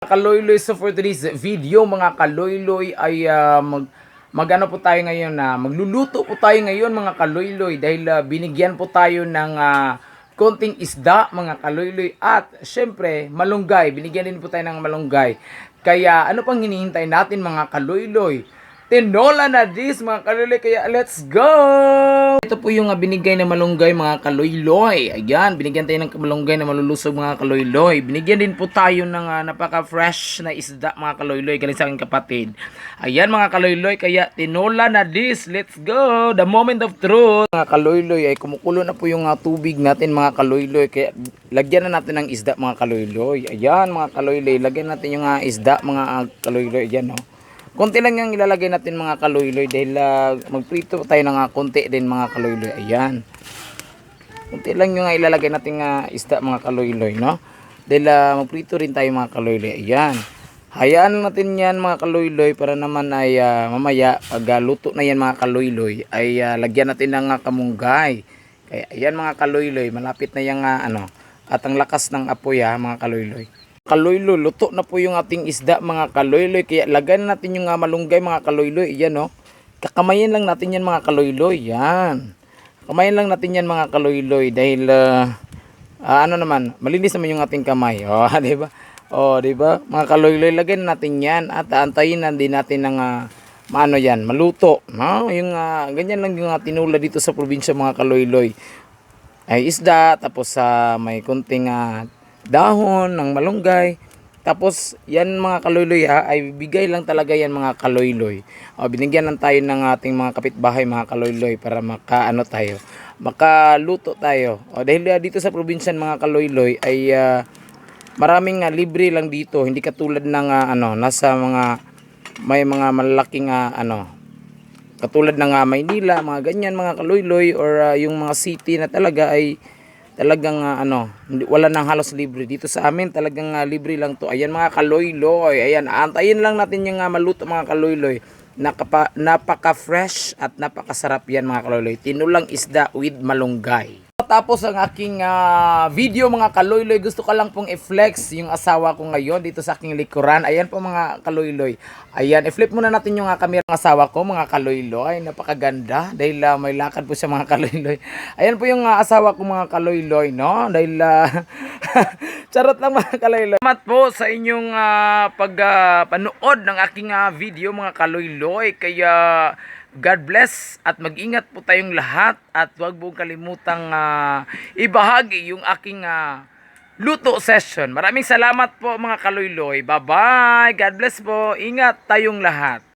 Kaloyloy, so for today's video mga kaloyloy ay magano po tayo ngayon na magluluto po tayo ngayon mga kaloyloy dahil binigyan po tayo ng konting isda mga kaloyloy at syempre malunggay, binigyan din po tayo ng malunggay. Kaya ano pang hinihintay natin mga kaloyloy? Tinola na this mga kaloyloy, kaya let's go! Ito po yung binigay na malunggay mga kaloyloy. Ayan, binigyan tayo ng malunggay na malulusog mga kaloyloy. Binigyan din po tayo ng napaka-fresh na isda mga kaloyloy galing sa aking kapatid. Ayan mga kaloyloy, kaya tinola na this. Let's go! The moment of truth. Mga kaloyloy ay kumukulo na po yung tubig natin mga kaloyloy. Kaya lagyan na natin ng isda mga kaloyloy. Ayan mga kaloyloy, lagyan natin yung isda mga kaloyloy. Ayan o. Konti lang yung ilalagay natin mga kaloyloy dahil magprito tayo ng konti din mga kaloyloy. Ayan. Konti lang yung ilalagay natin isda mga kaloyloy, no? Dahil magprito rin tayo mga kaloyloy. Ayan. Hayaan natin yan mga kaloyloy para naman ay mamaya pag luto na yan mga kaloyloy ay lagyan natin ng kamunggay. Kaya ayan mga kaloyloy, malapit na yung at ang lakas ng apoy mga kaloyloy. Kaloyloy, luto na po yung ating isda mga kaloyloy. Kaya lagyan natin yung malunggay mga kaloyloy. Yan o. Kakamayin lang natin yan mga kaloyloy. Yan. Kamayin lang natin yan mga kaloyloy. Dahil malinis naman yung ating kamay. O, di ba? O, di ba? Mga kaloyloy, lagyan natin yan. At antayin na din natin ng yan, maluto. No? Yung, ganyan lang yung tinula dito sa probinsya mga kaloyloy. Ay isda, tapos may kunting dahon ng malunggay. Tapos yan mga kaloyloy ay bigay lang talaga yan mga kaloyloy. Binigyan lang tayo ng ating mga kapitbahay mga kaloyloy para makaluto tayo. Dahil dito sa probinsya mga kaloyloy ay maraming libre lang dito, hindi katulad ng nasa may mga malalaking katulad ng Maynila, mga ganyan mga kaloyloy, or yung mga city na talaga ay talagang wala nang halos libre. Dito sa amin talagang libre lang to. Ayan mga kaloyloy. Ayan, antayin lang natin yung maluto mga kaloyloy. Napaka-fresh at napakasarap yan mga kaloyloy. Tinulang isda with malunggay. Tapos ang aking video mga kaloyloy, gusto ko lang pong i-flex yung asawa ko ngayon dito sa aking likuran. Ayan po mga kaloyloy. Ayan, i-flip muna natin yung camera ng asawa ko mga kaloyloy. Napakaganda dahil may lakad po siya mga kaloyloy. Ayan po yung asawa ko mga kaloyloy, no? Dahil charot lang mga kaloyloy. Salamat po sa inyong panood ng aking video mga kaloyloy. Kaya God bless at mag-ingat po tayong lahat at huwag po kalimutang ibahagi yung aking luto session. Maraming salamat po mga kaloyloy. Bye-bye. God bless po. Ingat tayong lahat.